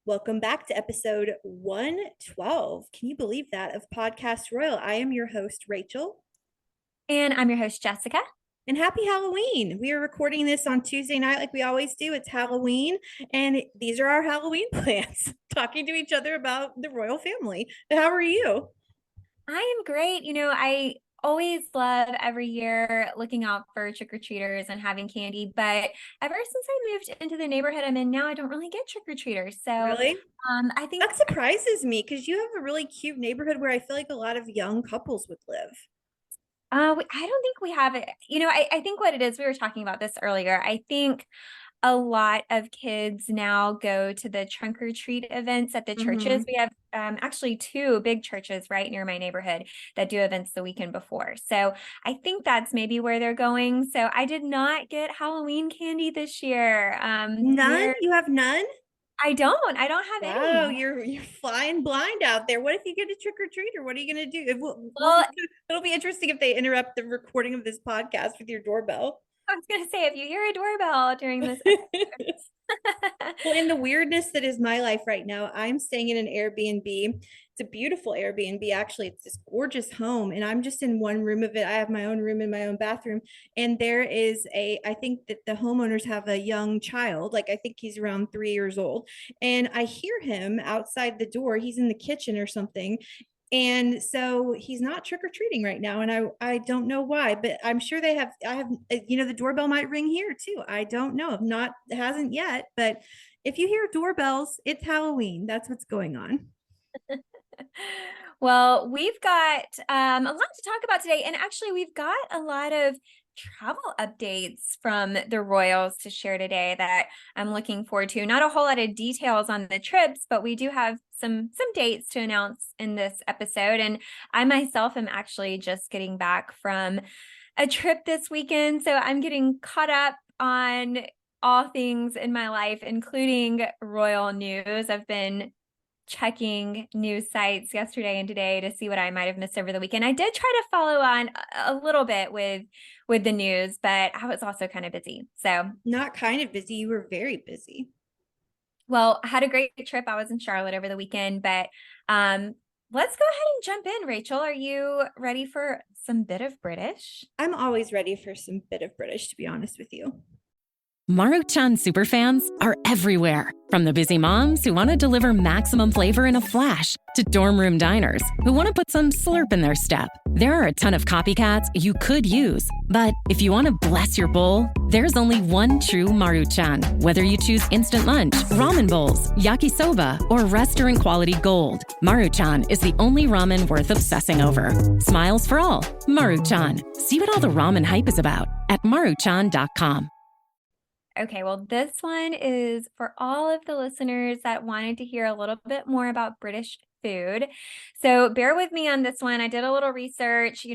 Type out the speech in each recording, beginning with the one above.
Welcome back to episode 112. Can you believe that? Of Podcast Royal. I am your host, Rachel. And I'm your host, Jessica. And happy Halloween. We are recording this on Tuesday night like we always do. It's Halloween. And these are our Halloween plans, talking to each other about the royal family. How are you? I am great. I always love every year looking out for trick-or-treaters and having candy. But ever since I moved into the neighborhood I'm in now, I don't really get trick-or-treaters. So Really? I think That surprises me because you have a really cute neighborhood where I feel like a lot of young couples would live. I don't think we have it. I think what it is, we were talking about this earlier. I think a lot of kids now go to the trunk or treat events at the churches. Mm-hmm. We have actually two big churches right near my neighborhood that do events the weekend before. So I think that's maybe where they're going. So I did not get Halloween candy this year. None? You have none? I don't have Wow, any. you're flying blind out there. What if you get a trick or treat, or what are you gonna do? Well, It'll be interesting if they interrupt the recording of this podcast with your doorbell. I was going to say, if you hear a doorbell during this episode. Well, in the weirdness that is my life right now, I'm staying in an Airbnb. It's a beautiful Airbnb, actually. It's this gorgeous home, and I'm just in one room of it. I have my own room and my own bathroom. And there is I think that the homeowners have a young child. Like, I think he's around 3 years old. And I hear him outside the door. He's in the kitchen or something. And so he's not trick-or-treating right now, and I don't know why, but I'm sure I have the doorbell might ring here too. I don't know. Not hasn't yet, but if you hear doorbells, it's Halloween. That's what's going on. Well, we've got a lot to talk about today. And actually, we've got a lot of travel updates from the Royals to share today that I'm looking forward to. Not a whole lot of details on the trips, but we do have some dates to announce in this episode. And I myself am actually just getting back from a trip this weekend. So I'm getting caught up on all things in my life, including royal news. I've been checking news sites yesterday and today to see what I might have missed over the weekend. I did try to follow on a little bit with the news, but I was also kind of busy. So, Not kind of busy, you were very busy. well, I had a great trip. I was in Charlotte over the weekend, but let's go ahead and jump in. Rachel, are you ready for some bit of British? I'm always ready for some bit of British, to be honest with you. Maruchan superfans are everywhere. From the busy moms who want to deliver maximum flavor in a flash to dorm room diners who want to put some slurp in their step. There are a ton of copycats you could use. But if you want to bless your bowl, there's only one true Maruchan. Whether you choose instant lunch, ramen bowls, yakisoba, or restaurant quality gold, Maruchan is the only ramen worth obsessing over. Smiles for all. Maruchan. See what all the ramen hype is about at maruchan.com. Okay, well, this one is for all of the listeners that wanted to hear a little bit more about British food. So bear with me on this one. I did a little research.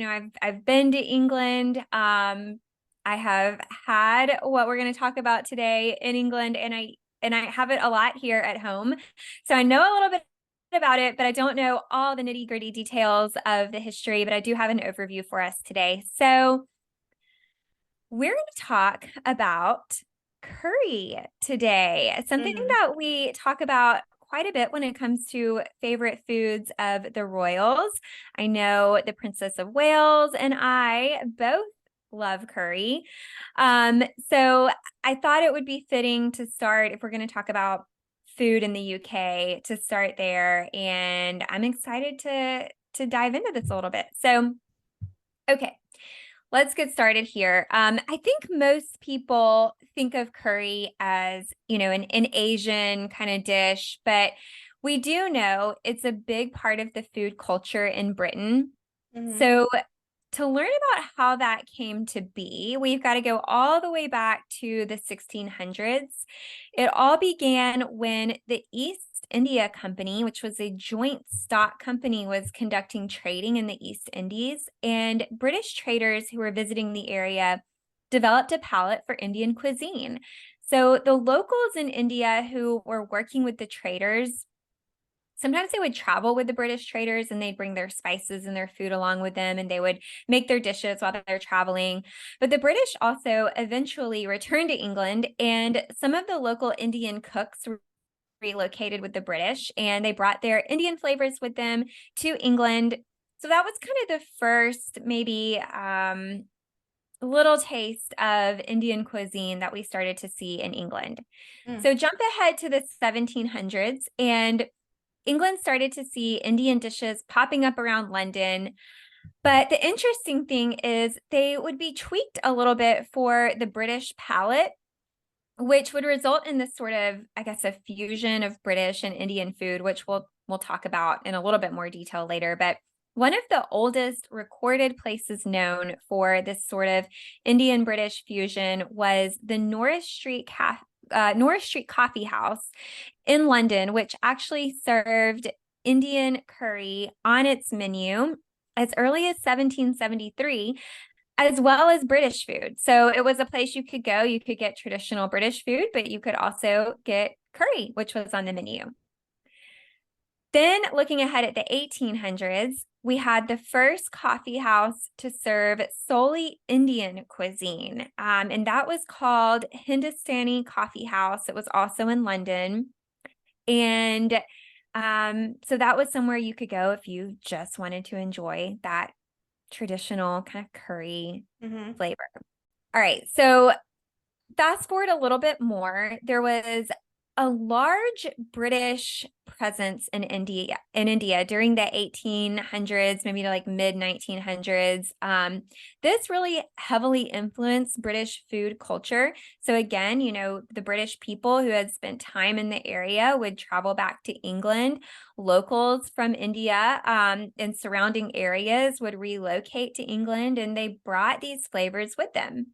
I've been to England. I have had what we're going to talk about today in England, and I have it a lot here at home. So I know a little bit about it, but I don't know all the nitty-gritty details of the history, but I do have an overview for us today. So we're going to talk about curry today. Something that we talk about quite a bit when it comes to favorite foods of the royals. I know the Princess of Wales and I both love curry. So I thought it would be fitting to start, if we're going to talk about food in the UK, to start there. And I'm excited to dive into this a little bit. So, okay. Let's get started here. I think most people think of curry as, an Asian kind of dish, but we do know it's a big part of the food culture in Britain. Mm-hmm. So to learn about how that came to be, we've got to go all the way back to the 1600s. It all began when the East India Company, which was a joint stock company, was conducting trading in the East Indies, and British traders who were visiting the area developed a palate for Indian cuisine. So the locals in India who were working with the traders, sometimes they would travel with the British traders and they'd bring their spices and their food along with them, and they would make their dishes while they're traveling. But the British also eventually returned to England, and some of the local Indian cooks relocated with the British, and they brought their Indian flavors with them to England. So that was kind of the first maybe little taste of Indian cuisine that we started to see in England. So jump ahead to the 1700s, and England started to see Indian dishes popping up around London. But the interesting thing is they would be tweaked a little bit for the British palate, which would result in this sort of, I guess, a fusion of British and Indian food, which we'll talk about in a little bit more detail later. But one of the oldest recorded places known for this sort of Indian British fusion was the Norris Street Coffee House in London, which actually served Indian curry on its menu as early as 1773, as well as British food. So it was a place you could go, you could get traditional British food, but you could also get curry, which was on the menu. Then looking ahead at the 1800s, we had the first coffee house to serve solely Indian cuisine, and that was called Hindustani Coffee House. It was also in London. And so that was somewhere you could go if you just wanted to enjoy that traditional kind of curry flavor. All right, so fast forward a little bit more. There was a large British presence in India during the 1800s, maybe to like mid 1900s. This really heavily influenced British food culture. So again, you know, the British people who had spent time in the area would travel back to England. Locals from India and surrounding areas would relocate to England, and they brought these flavors with them.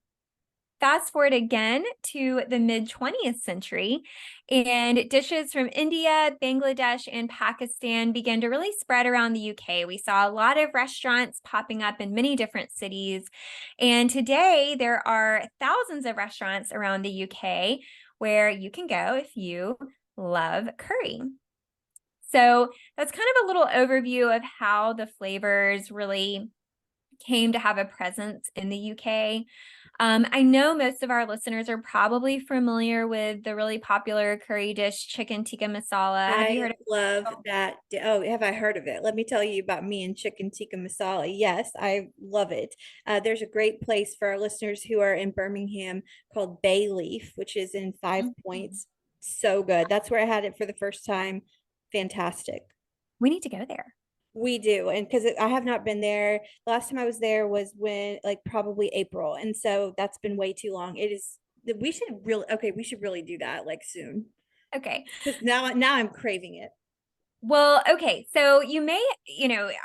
Fast forward again to the mid 20th century, and dishes from India, Bangladesh, and Pakistan began to really spread around the UK. We saw a lot of restaurants popping up in many different cities. And today there are thousands of restaurants around the UK where you can go if you love curry. So that's kind of a little overview of how the flavors really came to have a presence in the UK. I know most of our listeners are probably familiar with the really popular curry dish, Chicken Tikka Masala. Have you heard of love that. Oh, have I heard of it? Let me tell you about me and Chicken Tikka Masala. Yes, I love it. There's a great place for our listeners who are in Birmingham called Bay Leaf, which is in Five Points. So good. That's where I had it for the first time. Fantastic. We need to go there. We do. And because I have not been there. The last time I was there was when, like, probably April. And so that's been way too long. We should really do that like soon. Okay. Because now I'm craving it. Well, okay. So you may,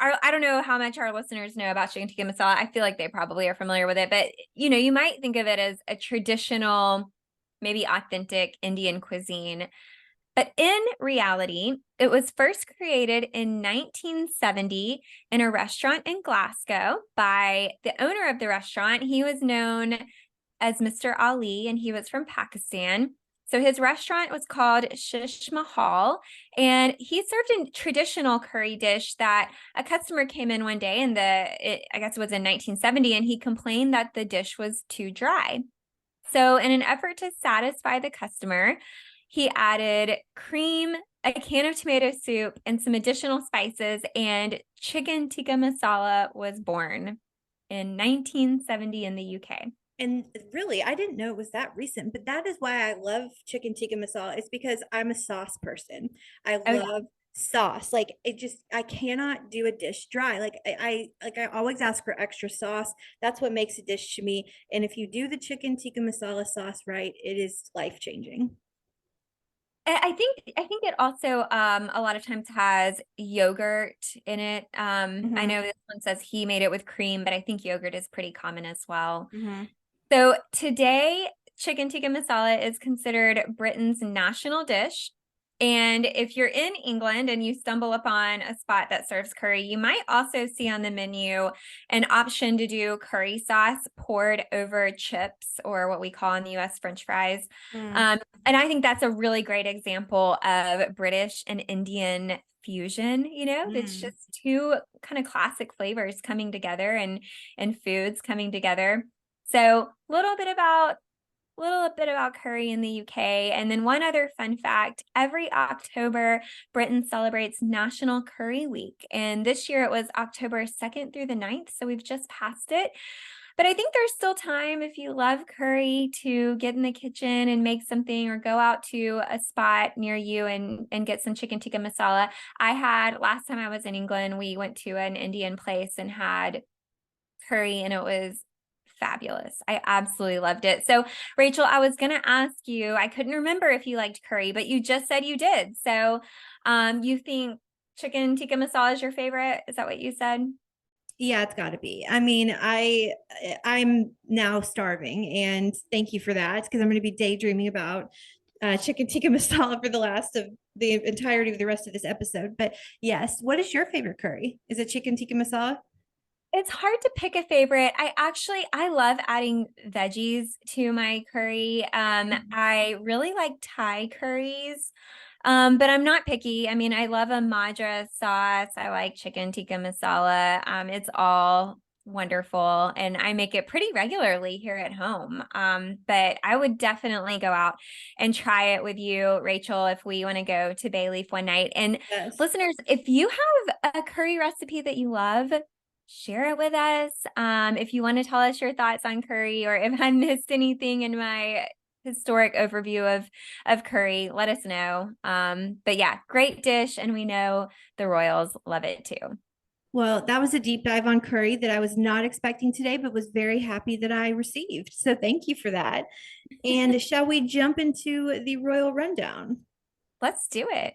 I don't know how much our listeners know about Chicken Tikka Masala. I feel like they probably are familiar with it, but you might think of it as a traditional, maybe authentic Indian cuisine. But in reality, it was first created in 1970 in a restaurant in Glasgow by the owner of the restaurant. He was known as Mr. Ali, and he was from Pakistan. So his restaurant was called Shish Mahal, and he served a traditional curry dish that a customer came in one day, and I guess it was in 1970, and he complained that the dish was too dry. So in an effort to satisfy the customer, he added cream, a can of tomato soup, and some additional spices, and Chicken Tikka Masala was born in 1970 in the UK. And really, I didn't know it was that recent, but that is why I love Chicken Tikka Masala. It's because I'm a sauce person. I love sauce. Like, I cannot do a dish dry. Like I always ask for extra sauce. That's what makes a dish to me. And if you do the Chicken Tikka Masala sauce right, it is life-changing. I think it also a lot of times has yogurt in it. I know this one says he made it with cream, but I think yogurt is pretty common as well. So today, Chicken Tikka Masala is considered Britain's national dish. And if you're in England and you stumble upon a spot that serves curry, you might also see on the menu an option to do curry sauce poured over chips, or what we call in the US French fries. And I think that's a really great example of British and Indian fusion. It's just two kind of classic flavors coming together and foods coming together. So a little bit about little bit about curry in the UK. And then one other fun fact, every October, Britain celebrates National Curry Week. And this year it was October 2nd through the 9th. So we've just passed it. But I think there's still time if you love curry to get in the kitchen and make something or go out to a spot near you and get some chicken tikka masala. Last time I was in England, we went to an Indian place and had curry and it was fabulous. I absolutely loved it. So Rachel, I was going to ask you, I couldn't remember if you liked curry, but you just said you did. So you think chicken tikka masala is your favorite? Is that what you said? Yeah, it's got to be. I mean, I'm now starving, and thank you for that because I'm going to be daydreaming about chicken tikka masala for the entirety of the rest of this episode. But yes, what is your favorite curry? Is it chicken tikka masala? It's hard to pick a favorite. I love adding veggies to my curry. I really like Thai curries. But I'm not picky. I mean, I love a Madra sauce. I like chicken tikka masala. It's all wonderful and I make it pretty regularly here at home. But I would definitely go out and try it with you, Rachel, if we want to go to Bay Leaf one night. And Yes. listeners, if you have a curry recipe that you love, share it with us. If you want to tell us your thoughts on curry or if I missed anything in my historic overview of curry, let us know. But yeah, great dish. And we know the Royals love it too. Well, that was a deep dive on curry that I was not expecting today, but was very happy that I received. So thank you for that. And shall we jump into the Royal Rundown? Let's do it.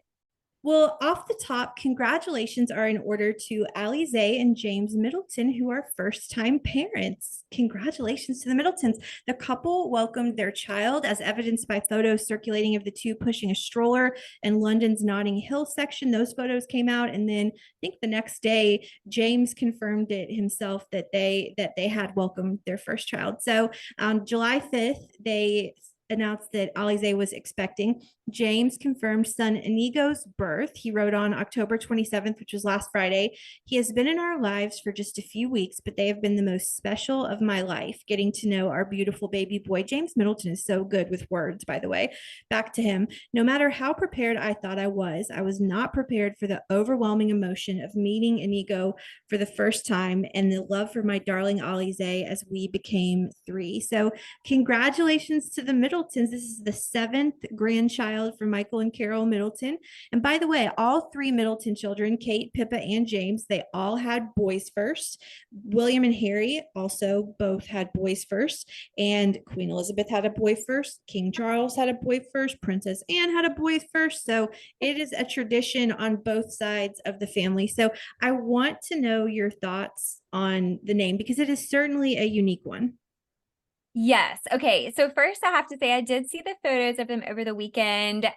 Well, off the top, congratulations are in order to Alizee and James Middleton, who are first-time parents. Congratulations to the Middletons. The couple welcomed their child, as evidenced by photos circulating of the two pushing a stroller in London's Notting Hill section. Those photos came out, and then I think the next day, James confirmed it himself that they had welcomed their first child. So on July 5th, they announced that Alizee was expecting. James confirmed son Inigo's birth. He wrote on October 27th, which was last Friday. He has been in our lives for just a few weeks, but they have been the most special of my life, getting to know our beautiful baby boy. James Middleton is so good with words, by the way. Back to him. No matter how prepared I thought I was not prepared for the overwhelming emotion of meeting Inigo for the first time and the love for my darling Alizee as we became three. So congratulations to the Middletons. This is the seventh grandchild for Michael and Carol Middleton. And by the way, all three Middleton children, Kate, Pippa, and James, they all had boys first. William and Harry also both had boys first. And Queen Elizabeth had a boy first. King Charles had a boy first. Princess Anne had a boy first. So it is a tradition on both sides of the family. So I want to know your thoughts on the name because it is certainly a unique one. Yes. Okay. So first I have to say I did see the photos of them over the weekend.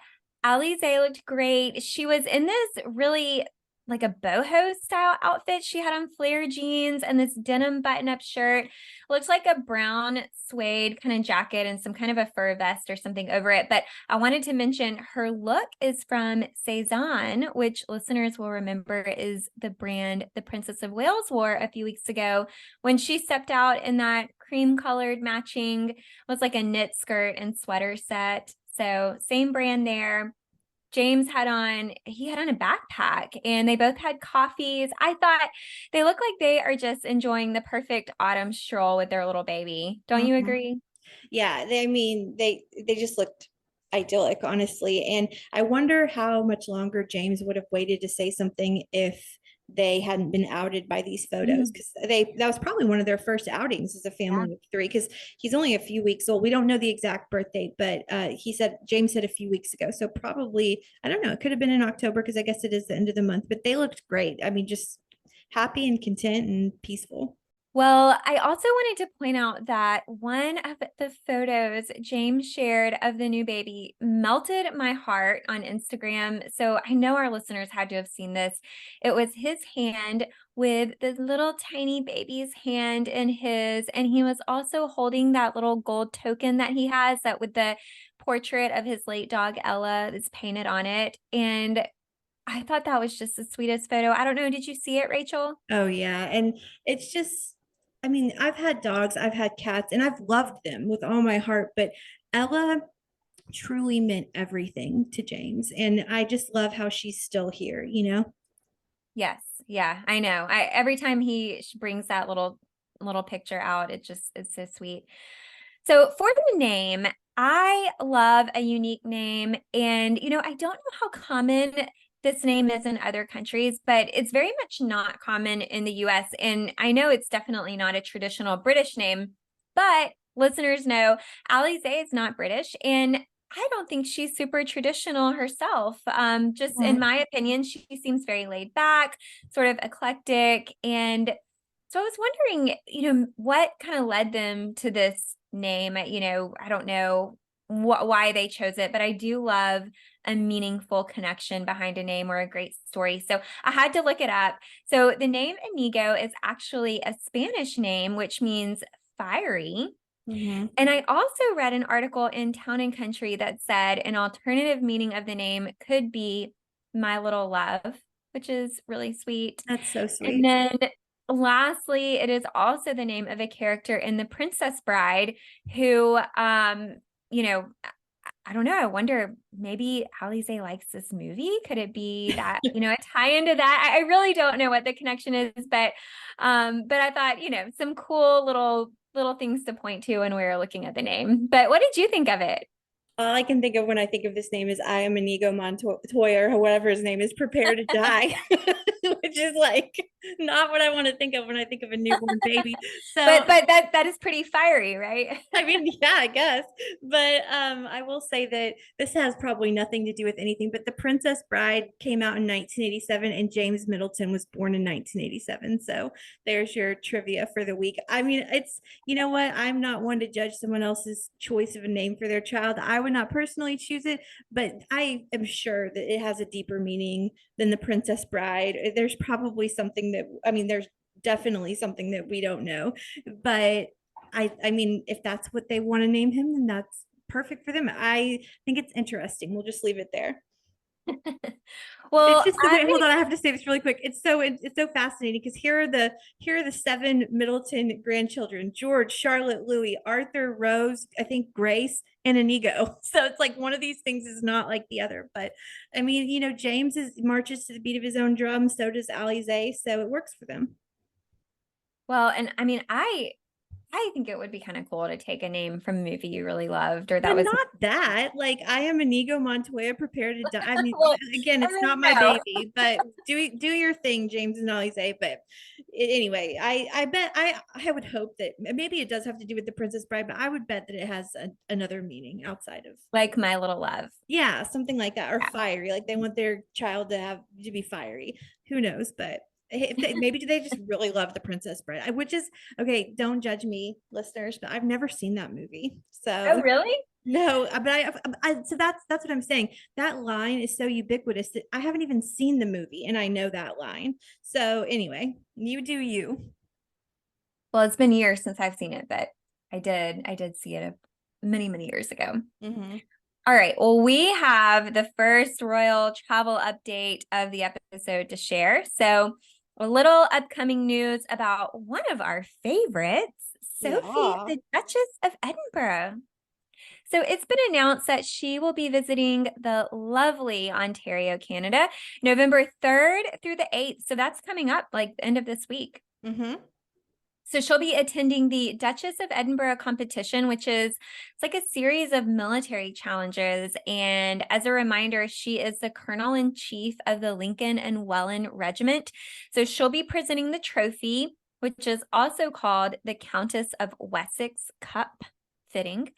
Alizee looked great. She was in this really like a boho style outfit. She had on flare jeans and this denim button-up shirt. Looks like a brown suede kind of jacket and some kind of a fur vest or something over it. But I wanted to mention her look is from Cezanne, which listeners will remember is the brand the Princess of Wales wore a few weeks ago when she stepped out in that cream-colored matching, was like a knit skirt and sweater set. So same brand there. James had on a backpack and they both had coffees. I thought they look like they are just enjoying the perfect autumn stroll with their little baby. Don't you agree? Yeah, they just looked idyllic, honestly. And I wonder how much longer James would have waited to say something if they hadn't been outed by these photos, because that was probably one of their first outings as a family of three, because he's only a few weeks old. We don't know the exact birth date, but James said a few weeks ago. So probably, I don't know, it could have been in October because I guess it is the end of the month, but they looked great. I mean, just happy and content and peaceful. Well, I also wanted to point out that one of the photos James shared of the new baby melted my heart on Instagram. So I know our listeners had to have seen this. It was his hand with the little tiny baby's hand in his, and he was also holding that little gold token that he has that with the portrait of his late dog Ella that's painted on it. And I thought that was just the sweetest photo. I don't know. Did you see it, Rachel? Oh yeah. And it's just, I mean, I've had dogs, I've had cats, and I've loved them with all my heart, but Ella truly meant everything to James. And I just love how she's still here, you know? Yes. Yeah, I know. Every time he brings that little picture out, it's so sweet. So for the name, I love a unique name. And, I don't know how common this name is in other countries, but it's very much not common in the US. And I know it's definitely not a traditional British name, but listeners know Alizee is not British. And I don't think she's super traditional herself. Just in my opinion, she seems very laid back, sort of eclectic. And so I was wondering, what kind of led them to this name? I don't know why they chose it, but I do love a meaningful connection behind a name or a great story. So I had to look it up. So the name Inigo is actually a Spanish name, which means fiery. Mhm. And I also read an article in Town and Country that said an alternative meaning of the name could be my little love, which is really sweet. That's so And sweet. then lastly, it is also the name of a character in The Princess Bride who, you know, I don't know. I wonder, maybe Alizee likes this movie. Could it be that, a tie into that? I really don't know what the connection is, but I thought, some cool little things to point to when we were looking at the name. But what did you think of it? All I can think of when I think of this name is I am Inigo Montoya, or whatever his name is, prepare to die, which is like not what I want to think of when I think of a newborn baby. So But that is pretty fiery, right? I mean, yeah, I guess. But I will say that this has probably nothing to do with anything, but The Princess Bride came out in 1987 and James Middleton was born in 1987. So there's your trivia for the week. I mean, it's, you know what? I'm not one to judge someone else's choice of a name for their child. I would not personally choose it, but I am sure that it has a deeper meaning than The Princess Bride. There's probably something that, I mean, there's definitely something that we don't know, but I mean, if that's what they want to name him, then that's perfect for them. I think it's interesting. We'll just leave it there. It's Well, just the way. Hold on, I have to say this really quick. It's so fascinating because here are the seven Middleton grandchildren: George, Charlotte, Louis, Arthur, Rose, I think Grace, and Inigo. So it's like one of these things is not like the other. But I mean, James marches to the beat of his own drum. So does Alizee. So it works for them. well, and I mean, I think it would be kind of cool to take a name from a movie you really loved, or that But was not that. Like I am Inigo Montoya, prepared to die. I mean, well, again, I it's mean, not my no. baby, but do your thing, James and Alizee. But anyway, I bet I would hope that maybe it does have to do with the Princess Bride, but I would bet that it has another meaning outside of, Like My Little Love. yeah, something like that, or Yeah. fiery. Like they want their child to be fiery. Who knows? But if maybe do they just really love the Princess Bride, which is okay. Don't judge me, listeners, but I've never seen that movie, Oh, so. really? No, but so that's what I'm saying. That line is so ubiquitous that I haven't even seen the movie and I know that line. So anyway, you do you. Well, it's been years since I've seen it, but I did see it many, many years ago. Mhm. All right. Well, we have the first royal travel update of the episode to share. So, a little upcoming news about one of our favorites, Sophie, Yeah. the Duchess of Edinburgh. So, it's been announced that she will be visiting the lovely Ontario, Canada, November 3rd through the 8th. So, that's coming up like the end of this week. Mhm. So she'll be attending the Duchess of Edinburgh competition, which is it's like a series of military challenges. And as a reminder, she is the colonel-in-chief of the Lincoln and Welland Regiment. So she'll be presenting the trophy, which is also called the Countess of Wessex Cup, fitting.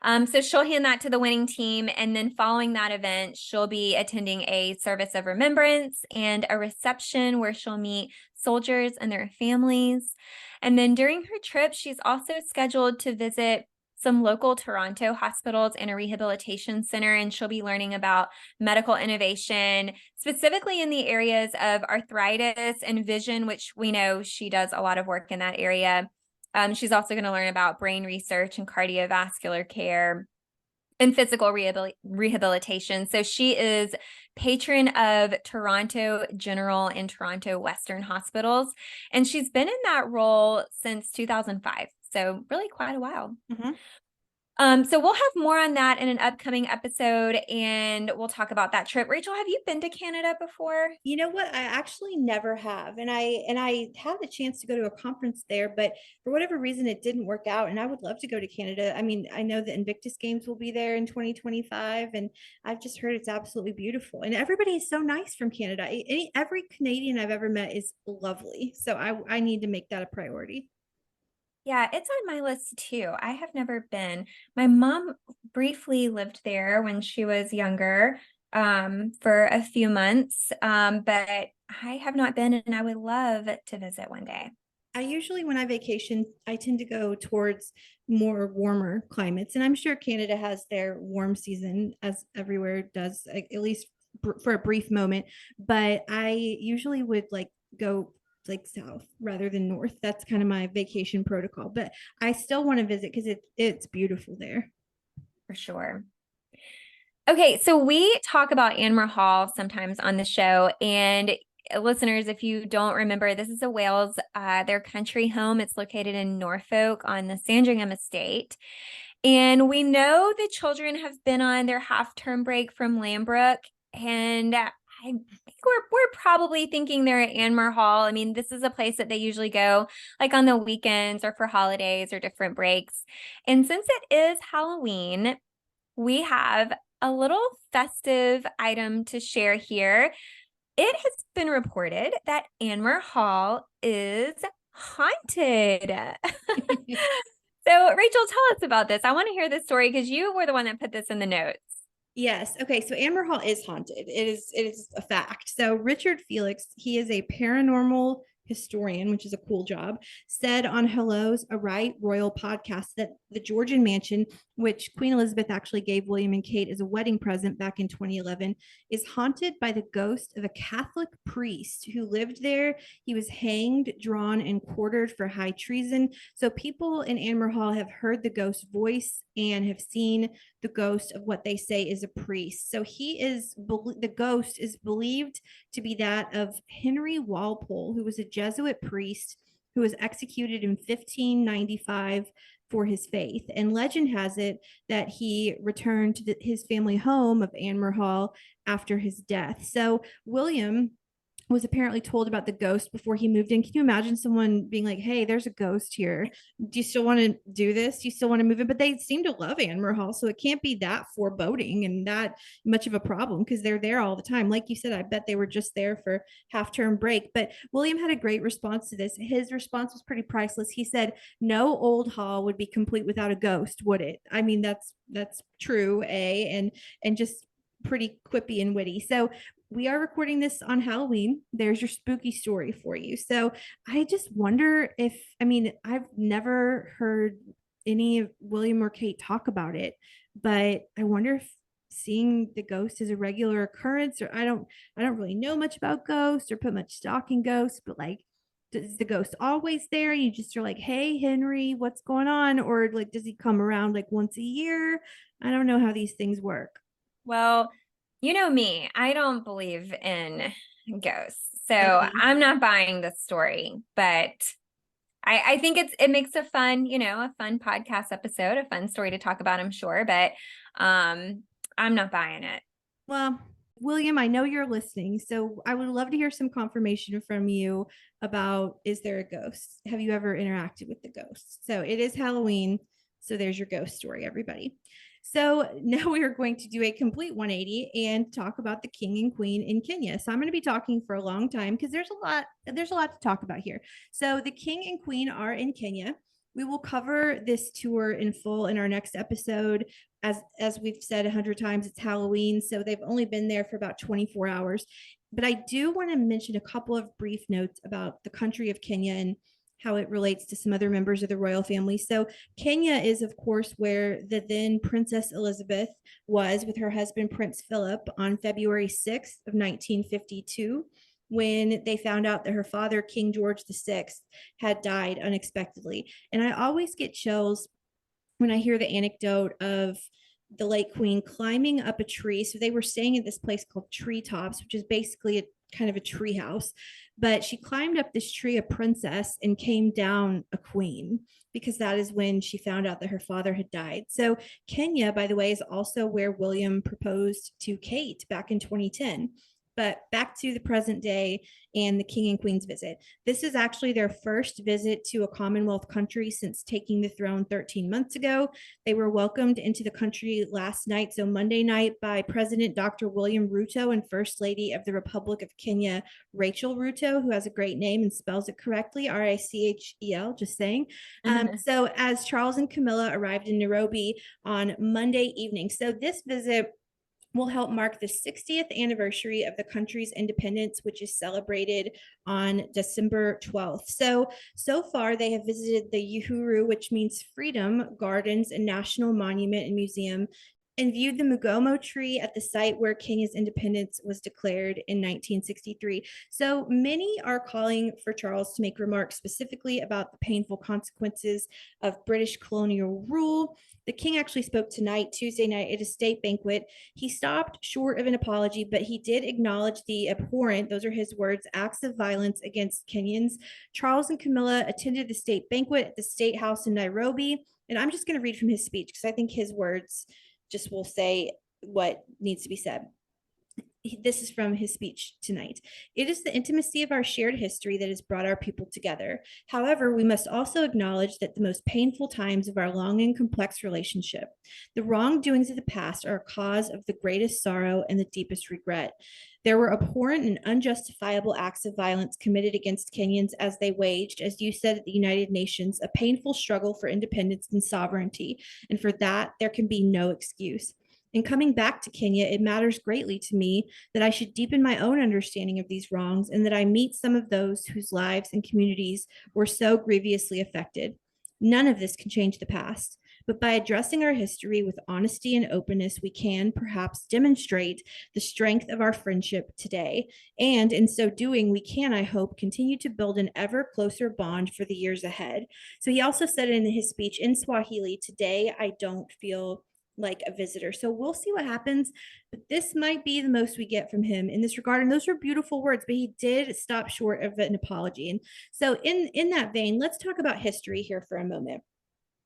So she'll hand that to the winning team. And then following that event, she'll be attending a service of remembrance and a reception where she'll meet soldiers and their families. And then during her trip, she's also scheduled to visit some local Toronto hospitals and a rehabilitation center, and she'll be learning about medical innovation, specifically in the areas of arthritis and vision, which we know she does a lot of work in that area. She's also going to learn about brain research and cardiovascular care. and physical rehabilitation. So she is patron of Toronto General and Toronto Western Hospitals, and she's been in that role since 2005. So really quite a while. Mm-hmm. So we'll have more on that in an upcoming episode, and we'll talk about that trip. Rachel, have you been to Canada before? You know what? I actually never have. And I had the chance to go to a conference there, but for whatever reason it didn't work out. And I would love to go to Canada. I mean, I know the Invictus Games will be there in 2025, and I've just heard it's absolutely beautiful. And everybody is so nice from Canada. Every Canadian I've ever met is lovely. So I need to make that a priority. Yeah, it's on my list too. I have never been. My mom briefly lived there when she was younger, for a few months, but I have not been, and I would love to visit one day. I usually, when I vacation, I tend to go towards more warmer climates. And I'm sure Canada has their warm season, as everywhere does, at least for a brief moment. But I usually would like go like south rather than north. That's kind of my vacation protocol. But I still want to visit because it's beautiful there. For sure. Okay, so we talk about Anmer Hall sometimes on the show, and listeners, if you don't remember, this is a Wales, their country home. It's located in Norfolk on the Sandringham estate. And we know the children have been on their half-term break from Lambrook, and I think we're probably thinking they're at Anmer Hall. I mean, this is a place that they usually go like on the weekends or for holidays or different breaks. And since it is Halloween, we have a little festive item to share here. It has been reported that Anmer Hall is haunted. So, Rachel, tell us about this. I want to hear this story because you were the one that put this in the notes. Yes. Okay. So Anmer Hall is haunted. It is a fact. So Richard Felix, he is a paranormal historian, which is a cool job, said on Hello's A Right Royal podcast that the Georgian mansion, which Queen Elizabeth actually gave William and Kate as a wedding present back in 2011, is haunted by the ghost of a Catholic priest who lived there. He was hanged, drawn, and quartered for high treason. So people in Anmer Hall have heard the ghost's voice and have seen the ghost of what they say is a priest. So the ghost is believed to be that of Henry Walpole, who was a Jesuit priest who was executed in 1595 for his faith. And legend has it that he returned to his family home of Anmer Hall after his death. So William was apparently told about the ghost before he moved in. Can you imagine someone being like, hey, there's a ghost here. Do you still want to do this? Do you still want to move in? But they seem to love Anmer Hall. So it can't be that foreboding and that much of a problem because they're there all the time. Like you said, I bet they were just there for half-term break. But William had a great response to this. His response was pretty priceless. He said, no old hall would be complete without a ghost, would it? I mean, that's true, and just pretty quippy and witty. So we are recording this on Halloween. There's your spooky story for you. So I just wonder I've never heard any of William or Kate talk about it, but I wonder if seeing the ghost is a regular occurrence, or I don't really know much about ghosts or put much stock in ghosts, but like, is the ghost always there? You just are like, hey, Henry, what's going on? Or like, does he come around like once a year? I don't know how these things work. Well, you know me, I don't believe in ghosts. So Okay. I'm not buying this story, but I think it makes a fun podcast episode, a fun story to talk about, I'm sure, but I'm not buying it. Well, William, I know you're listening, so I would love to hear some confirmation from you about, is there a ghost? Have you ever interacted with the ghost? So it is Halloween, so there's your ghost story, everybody. So now we are going to do a complete 180 and talk about the king and queen in Kenya. So I'm going to be talking for a long time because there's a lot to talk about here. So the king and queen are in Kenya. We will cover this tour in full in our next episode. As we've said 100 times, it's Halloween, so they've only been there for about 24 hours. But I do want to mention a couple of brief notes about the country of Kenya and how it relates to some other members of the royal family. So Kenya is, of course, where the then Princess Elizabeth was with her husband, Prince Philip, on February 6th of 1952, when they found out that her father, King George VI, had died unexpectedly. And I always get chills when I hear the anecdote of the late queen climbing up a tree. So they were staying at this place called Treetops, which is basically a kind of a tree house. But she climbed up this tree, a princess, and came down a queen, because that is when she found out that her father had died. So Kenya, by the way, is also where William proposed to Kate back in 2010. But back to the present day and the king and queen's visit. This is actually their first visit to a Commonwealth country since taking the throne 13 months ago. They were welcomed into the country last night, so Monday night, by President Dr. William Ruto and First Lady of the Republic of Kenya, Rachel Ruto, who has a great name and spells it correctly, Rachel, just saying. So as Charles and Camilla arrived in Nairobi on Monday evening. So this visit will help mark the 60th anniversary of the country's independence, which is celebrated on December 12th. So far, they have visited the Uhuru, which means freedom, gardens, and national monument and museum, and viewed the Mugomo tree at the site where Kenya's independence was declared in 1963. So many are calling for Charles to make remarks specifically about the painful consequences of British colonial rule. The king actually spoke tonight, Tuesday night, at a state banquet. He stopped short of an apology, but he did acknowledge the abhorrent, those are his words, acts of violence against Kenyans. Charles and Camilla attended the state banquet at the State House in Nairobi. And I'm just going to read from his speech because I think his words just will say what needs to be said. This is from his speech tonight. It is the intimacy of our shared history that has brought our people together. However, we must also acknowledge that the most painful times of our long and complex relationship, the wrongdoings of the past, are a cause of the greatest sorrow and the deepest regret. There were abhorrent and unjustifiable acts of violence committed against Kenyans as they waged, as you said at the United Nations, a painful struggle for independence and sovereignty. And for that, there can be no excuse. In coming back to Kenya, it matters greatly to me that I should deepen my own understanding of these wrongs and that I meet some of those whose lives and communities were so grievously affected. None of this can change the past, but by addressing our history with honesty and openness, we can perhaps demonstrate the strength of our friendship today. And in so doing, we can, I hope, continue to build an ever closer bond for the years ahead. So he also said in his speech in Swahili, "Today, I don't feel like a visitor." So we'll see what happens, but this might be the most we get from him in this regard. And those are beautiful words, but he did stop short of an apology. And so in that vein, let's talk about history here for a moment.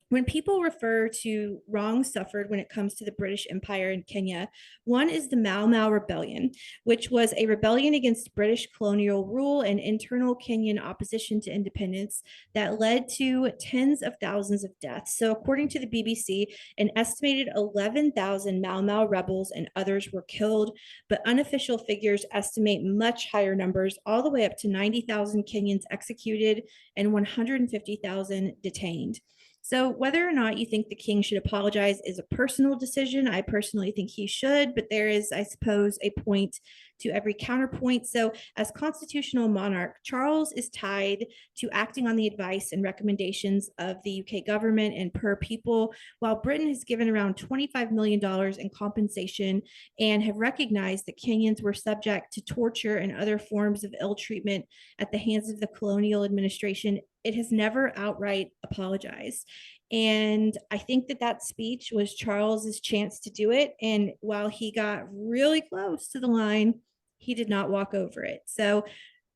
When people refer to wrongs suffered when it comes to the British Empire in Kenya, one is the Mau Mau Rebellion, which was a rebellion against British colonial rule and internal Kenyan opposition to independence that led to tens of thousands of deaths. So according to the BBC, an estimated 11,000 Mau Mau rebels and others were killed, but unofficial figures estimate much higher numbers, all the way up to 90,000 Kenyans executed and 150,000 detained. So whether or not you think the king should apologize is a personal decision. I personally think he should, but there is, I suppose, a point to every counterpoint. So as constitutional monarch, Charles is tied to acting on the advice and recommendations of the UK government and per people, while Britain has given around $25 million in compensation and have recognized that Kenyans were subject to torture and other forms of ill treatment at the hands of the colonial administration. It has never outright apologized. And I think that speech was Charles's chance to do it. And while he got really close to the line, he did not walk over it. So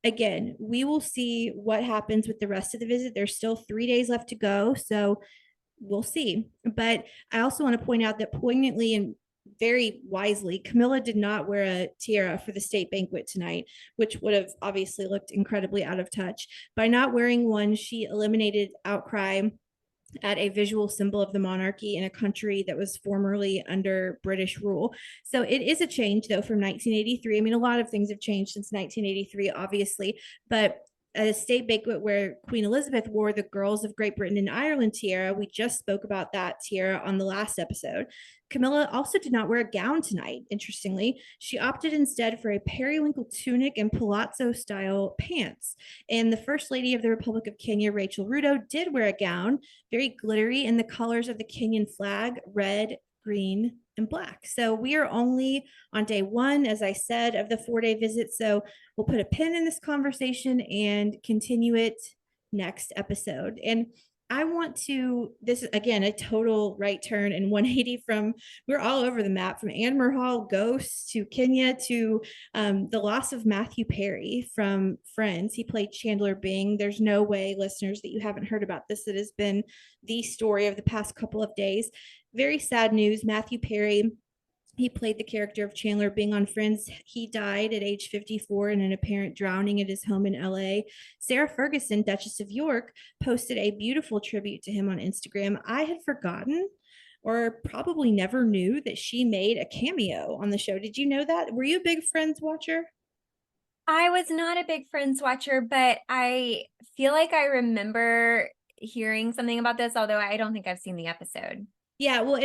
again, we will see what happens with the rest of the visit. There's still 3 days left to go. So we'll see. But I also want to point out that poignantly and very wisely, Camilla did not wear a tiara for the state banquet tonight, which would have obviously looked incredibly out of touch. By not wearing one, she eliminated outcry at a visual symbol of the monarchy in a country that was formerly under British rule. So it is a change, though, from 1983. I mean, a lot of things have changed since 1983, obviously, but at a state banquet where Queen Elizabeth wore the Girls of Great Britain and Ireland tiara, we just spoke about that tiara on the last episode. Camilla also did not wear a gown tonight, interestingly. She opted instead for a periwinkle tunic and palazzo-style pants. And the First Lady of the Republic of Kenya, Rachel Ruto, did wear a gown, very glittery in the colors of the Kenyan flag, red, green, and black. So we are only on day one, as I said, of the 4-day visit. So we'll put a pin in this conversation and continue it next episode. And I want to, this is again a total right turn and 180 from, we're all over the map, from Anmer Hall ghosts to Kenya to the loss of Matthew Perry from Friends. He played Chandler Bing. There's no way, listeners, that you haven't heard about this. It has been the story of the past couple of days. Very sad news. Matthew Perry, he played the character of Chandler Bing on Friends. He died at age 54 in an apparent drowning at his home in LA. Sarah Ferguson, Duchess of York, posted a beautiful tribute to him on Instagram. I had forgotten or probably never knew that she made a cameo on the show. Did you know that? Were you a big Friends watcher? I was not a big Friends watcher, but I feel like I remember hearing something about this, although I don't think I've seen the episode. Yeah, well,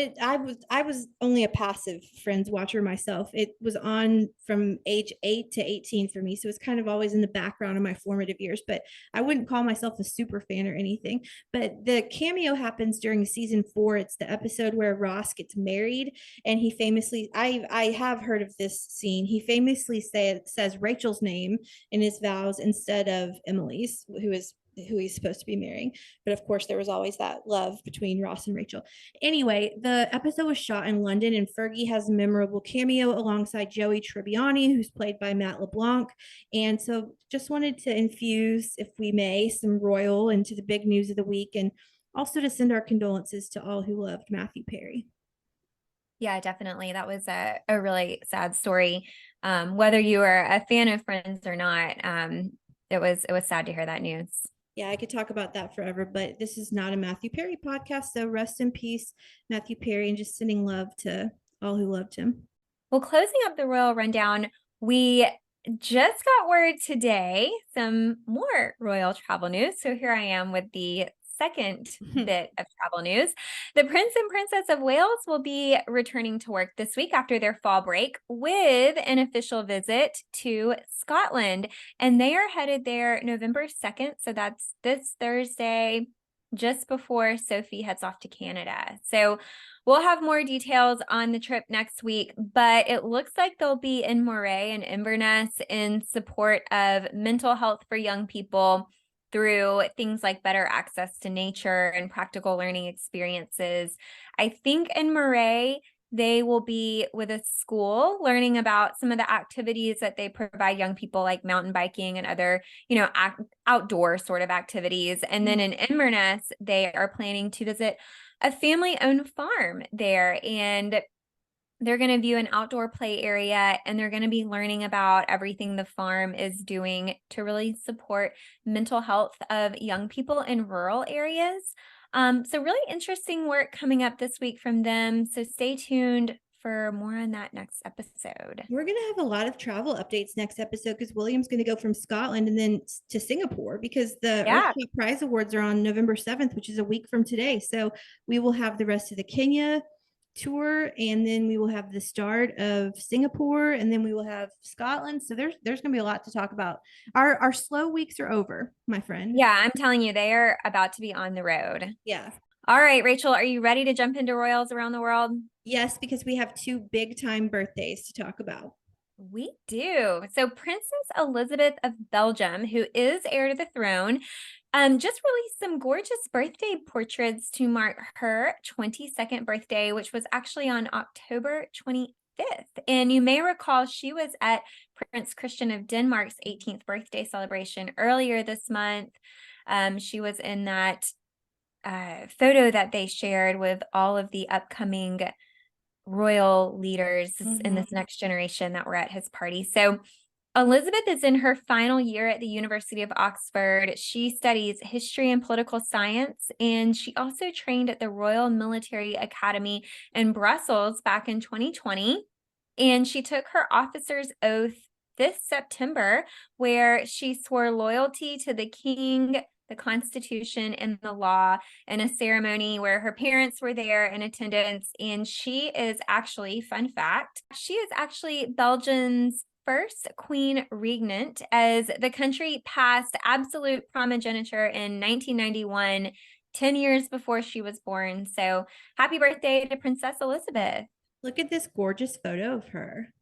I was only a passive Friends watcher myself. It was on from age 8 to 18 for me, so it's kind of always in the background of my formative years. But I wouldn't call myself a super fan or anything. But the cameo happens during season 4. It's the episode where Ross gets married, and he famously, I have heard of this scene. He famously says Rachel's name in his vows instead of Emily's, who he's supposed to be marrying. But of course, there was always that love between Ross and Rachel. Anyway, the episode was shot in London, and Fergie has a memorable cameo alongside Joey Tribbiani, who's played by Matt LeBlanc. And so just wanted to infuse, if we may, some royal into the big news of the week, and also to send our condolences to all who loved Matthew Perry. Yeah, definitely. That was a really sad story. Whether you are a fan of Friends or not, it was sad to hear that news. Yeah, I could talk about that forever, but this is not a Matthew Perry podcast. So rest in peace, Matthew Perry, and just sending love to all who loved him. Well, closing up the royal rundown, we just got word today, some more royal travel news. So here I am with the second bit of travel news. The Prince and Princess of Wales will be returning to work this week after their fall break with an official visit to Scotland. And they are headed there November 2nd. So that's this Thursday, just before Sophie heads off to Canada. So we'll have more details on the trip next week, but it looks like they'll be in Moray and Inverness in support of mental health for young people through things like better access to nature and practical learning experiences. I think in Moray, they will be with a school learning about some of the activities that they provide young people, like mountain biking and other, outdoor sort of activities. And then in Inverness, they are planning to visit a family-owned farm there, and they're going to view an outdoor play area, and they're going to be learning about everything the farm is doing to really support mental health of young people in rural areas. So really interesting work coming up this week from them. So stay tuned for more on that next episode. We're going to have a lot of travel updates next episode because William's going to go from Scotland and then to Singapore, because the Earthshot Prize Awards are on November 7th, which is a week from today. So we will have the rest of the Kenya tour, and then we will have the start of Singapore, and then we will have Scotland. So there's going to be a lot to talk about. Our slow weeks are over, my friend. Yeah, I'm telling you, they are about to be on the road. Yeah. All right, Rachel, are you ready to jump into royals around the world? Yes, because we have 2 big time birthdays to talk about. We do. So Princess Elizabeth of Belgium, who is heir to the throne, just released some gorgeous birthday portraits to mark her 22nd birthday, which was actually on October 25th. And you may recall she was at Prince Christian of Denmark's 18th birthday celebration earlier this month. She was in that photo that they shared with all of the upcoming royal leaders in this next generation that were at his party. So Elizabeth is in her final year at the University of Oxford. She studies history and political science, and she also trained at the Royal Military Academy in Brussels back in 2020. And she took her officer's oath this September, where she swore loyalty to the king, the Constitution, and the law in a ceremony where her parents were there in attendance. And she is actually, fun fact, she is actually Belgium's first queen regnant, as the country passed absolute primogeniture in 1991, 10 years before she was born. So happy birthday to Princess Elizabeth. Look at this gorgeous photo of her.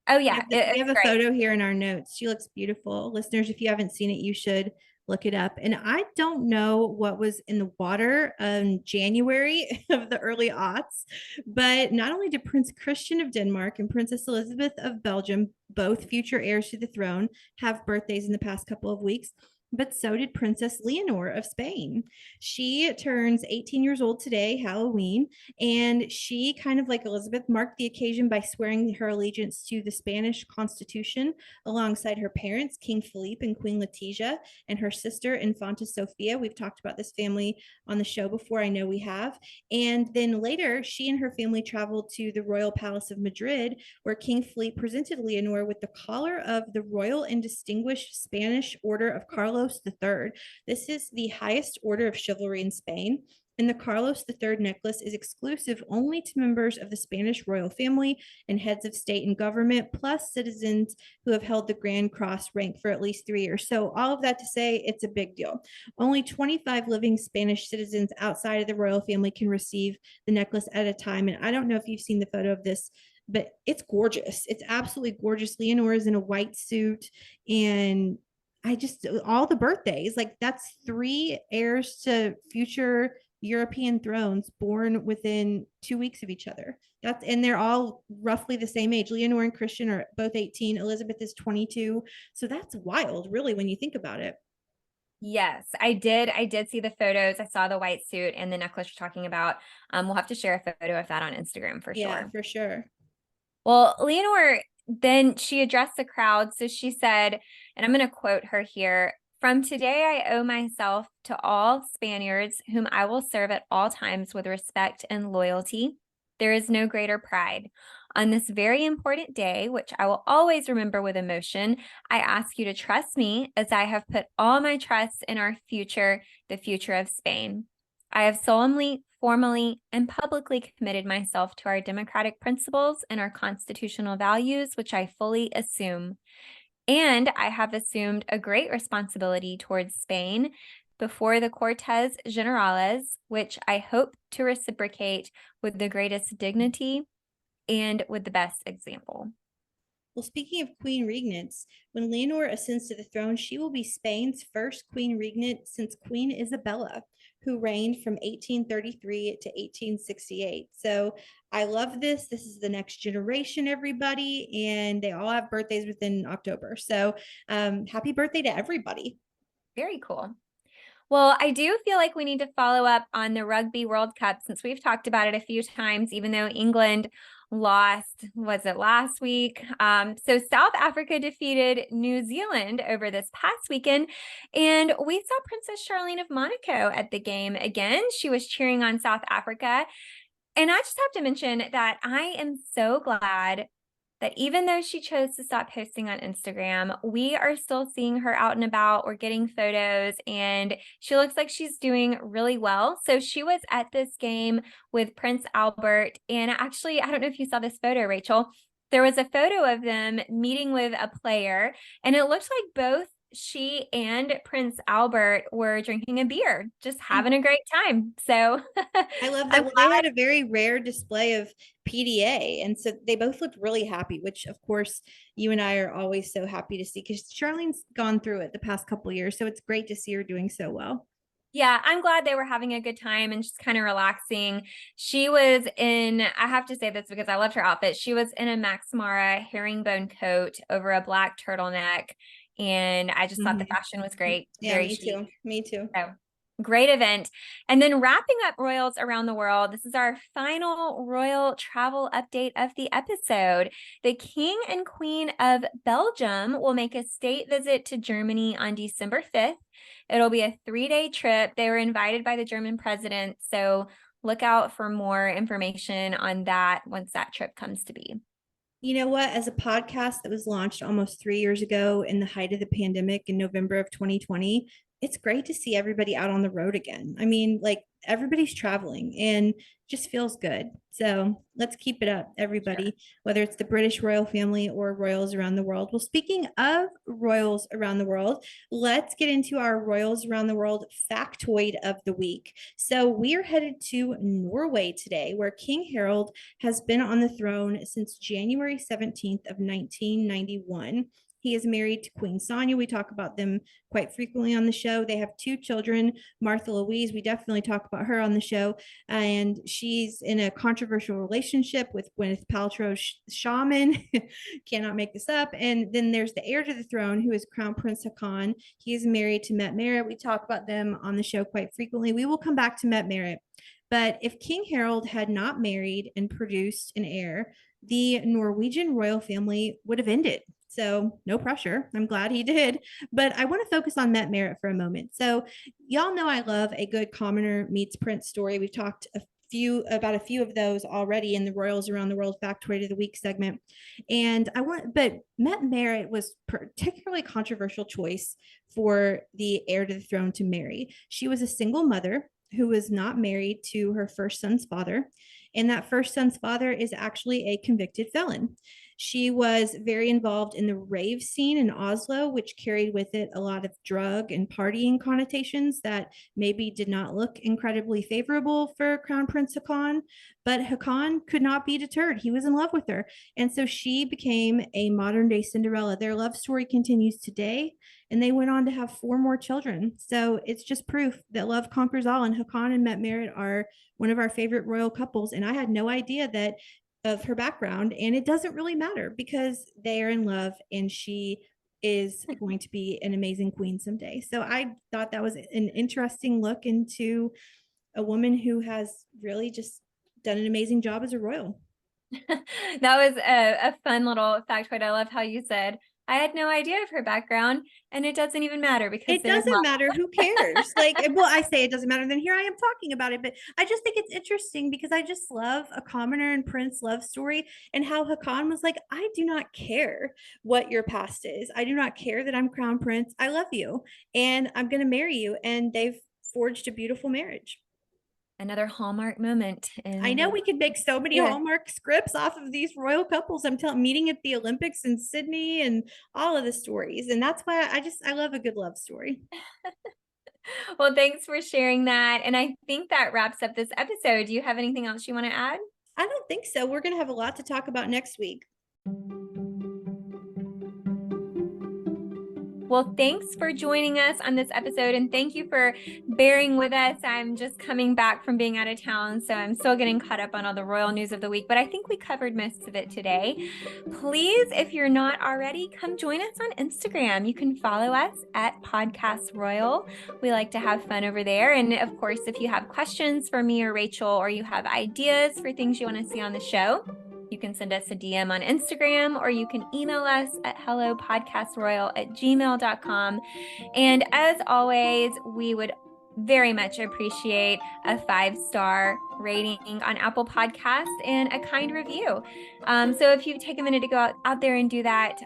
Oh, yeah. We have a photo here in our notes. She looks beautiful. Listeners, if you haven't seen it, you should. look it up. And I don't know what was in the water in January of the early aughts, but not only did Prince Christian of Denmark and Princess Elizabeth of Belgium, both future heirs to the throne, have birthdays in the past couple of weeks, but so did Princess Leonor of Spain. She turns 18 years old today, Halloween, and she, kind of like Elizabeth, marked the occasion by swearing her allegiance to the Spanish Constitution alongside her parents, King Philippe and Queen Letizia, and her sister, Infanta Sofia. We've talked about this family on the show before, I know we have. And then later, she and her family traveled to the Royal Palace of Madrid, where King Philippe presented Leonor with the collar of the Royal and Distinguished Spanish Order of Carlos III. This is the highest order of chivalry in Spain. And the Carlos III necklace is exclusive only to members of the Spanish royal family and heads of state and government, plus citizens who have held the Grand Cross rank for at least 3 years. So all of that to say, it's a big deal. Only 25 living Spanish citizens outside of the royal family can receive the necklace at a time. And I don't know if you've seen the photo of this, but it's gorgeous. It's absolutely gorgeous. Leonor is in a white suit, and all the birthdays, like that's 3 heirs to future European thrones born within 2 weeks of each other. And they're all roughly the same age. Leonor and Christian are both 18. Elizabeth is 22. So that's wild, really, when you think about it. Yes, I did. I did see the photos. I saw the white suit and the necklace you're talking about. We'll have to share a photo of that on Instagram for Yeah, sure. for sure. Well, Leonor, then she addressed the crowd. So she said, and I'm going to quote her here, "From today, I owe myself to all Spaniards whom I will serve at all times with respect and loyalty. There is no greater pride. On this very important day, which I will always remember with emotion, I ask you to trust me as I have put all my trust in our future, the future of Spain. I have solemnly, formally, and publicly committed myself to our democratic principles and our constitutional values, which I fully assume. And I have assumed a great responsibility towards Spain before the Cortes Generales, which I hope to reciprocate with the greatest dignity and with the best example." Well, speaking of queen regents, when Leonor ascends to the throne, she will be Spain's first queen regent since Queen Isabella, who reigned from 1833 to 1868. So I love this. This is the next generation, everybody, and they all have birthdays within October. So happy birthday to everybody. Very cool. Well, I do feel like we need to follow up on the Rugby World Cup since we've talked about it a few times, even though England lost, was it last week? So South Africa defeated New Zealand over this past weekend, and we saw Princess Charlene of Monaco at the game again. She was cheering on South Africa. And I just have to mention that I am so glad that even though she chose to stop posting on Instagram, we are still seeing her out and about. We're getting photos, and she looks like she's doing really well. So she was at this game with Prince Albert. And actually, I don't know if you saw this photo, Rachel. There was a photo of them meeting with a player, and it looked like both she and Prince Albert were drinking a beer, just having a great time. So I love that. Well, they had a very rare display of PDA, and so they both looked really happy, which of course you and I are always so happy to see, because Charlene's gone through it the past couple of years, so it's great to see her doing so well. Yeah, I'm glad they were having a good time and just kind of relaxing. She was in, I have to say this because I loved her outfit. She was in a Max Mara herringbone coat over a black turtleneck, and I just thought the fashion was great. Yeah, Very me chic. too. Me too. So, great event. And then wrapping up royals around the world, this is our final royal travel update of the episode. The King and Queen of Belgium will make a state visit to Germany on December 5th. It'll be a 3-day trip. They were invited by the German president, so look out for more information on that once that trip comes to be. You know what? As a podcast that was launched almost 3 years ago in the height of the pandemic in November of 2020, it's great to see everybody out on the road again. I mean, like everybody's traveling and just feels good. So let's keep it up, everybody, whether it's the British royal family or royals around the world. Well, speaking of royals around the world, let's get into our royals around the world factoid of the week. So we are headed to Norway today, where King Harald has been on the throne since January 17th of 1991. He is married to Queen Sonia. We talk about them quite frequently on the show. They have 2 children, Martha Louise. We definitely talk about her on the show. And she's in a controversial relationship with Gwyneth Paltrow's shaman. Cannot make this up. And then there's the heir to the throne, who is Crown Prince Haakon. He is married to Mette-Marit. We talk about them on the show quite frequently. We will come back to Mette-Marit. But if King Harold had not married and produced an heir, the Norwegian royal family would have ended. So no pressure. I'm glad he did. But I want to focus on Mette-Marit for a moment. So y'all know I love a good commoner meets prince story. We've talked about a few of those already in the Royals Around the World Factoid of the Week segment. But Mette-Marit was particularly controversial choice for the heir to the throne to marry. She was a single mother who was not married to her first son's father. And that first son's father is actually a convicted felon. She was very involved in the rave scene in Oslo, which carried with it a lot of drug and partying connotations that maybe did not look incredibly favorable for Crown Prince Haakon. But Haakon could not be deterred. He was in love with her. And so she became a modern day Cinderella. Their love story continues today, and they went on to have 4 more children. So it's just proof that love conquers all. And Haakon and Mette-Marit are one of our favorite royal couples. And I had no idea that of her background, and it doesn't really matter because they are in love, and she is going to be an amazing queen someday. So I thought that was an interesting look into a woman who has really just done an amazing job as a royal. That was a fun little factoid. I love how you said, I had no idea of her background, and it doesn't even matter because it doesn't matter. Who cares? Well, I say it doesn't matter. Then here I am talking about it, but I just think it's interesting because I just love a commoner and prince love story, and how Haakon was like, I do not care what your past is. I do not care that I'm crown prince. I love you, and I'm going to marry you. And they've forged a beautiful marriage. Another Hallmark moment. I know we could make so many Hallmark scripts off of these royal couples. I'm telling, meeting at the Olympics in Sydney and all of the stories. And that's why I love a good love story. Well, thanks for sharing that. And I think that wraps up this episode. Do you have anything else you want to add? I don't think so. We're going to have a lot to talk about next week. Well, thanks for joining us on this episode, and thank you for bearing with us. I'm just coming back from being out of town, so I'm still getting caught up on all the royal news of the week, but I think we covered most of it today. Please, if you're not already, come join us on Instagram. You can follow us at Podcast Royal. We like to have fun over there. And of course, if you have questions for me or Rachel, or you have ideas for things you want to see on the show, you can send us a DM on Instagram, or you can email us at hellopodcastroyal@gmail.com. And as always, we would very much appreciate a 5-star rating on Apple Podcasts and a kind review. So if you take a minute to go out there and do that,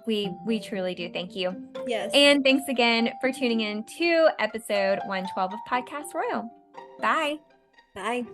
we truly do. Thank you. Yes. And thanks again for tuning in to episode 112 of Podcast Royal. Bye. Bye.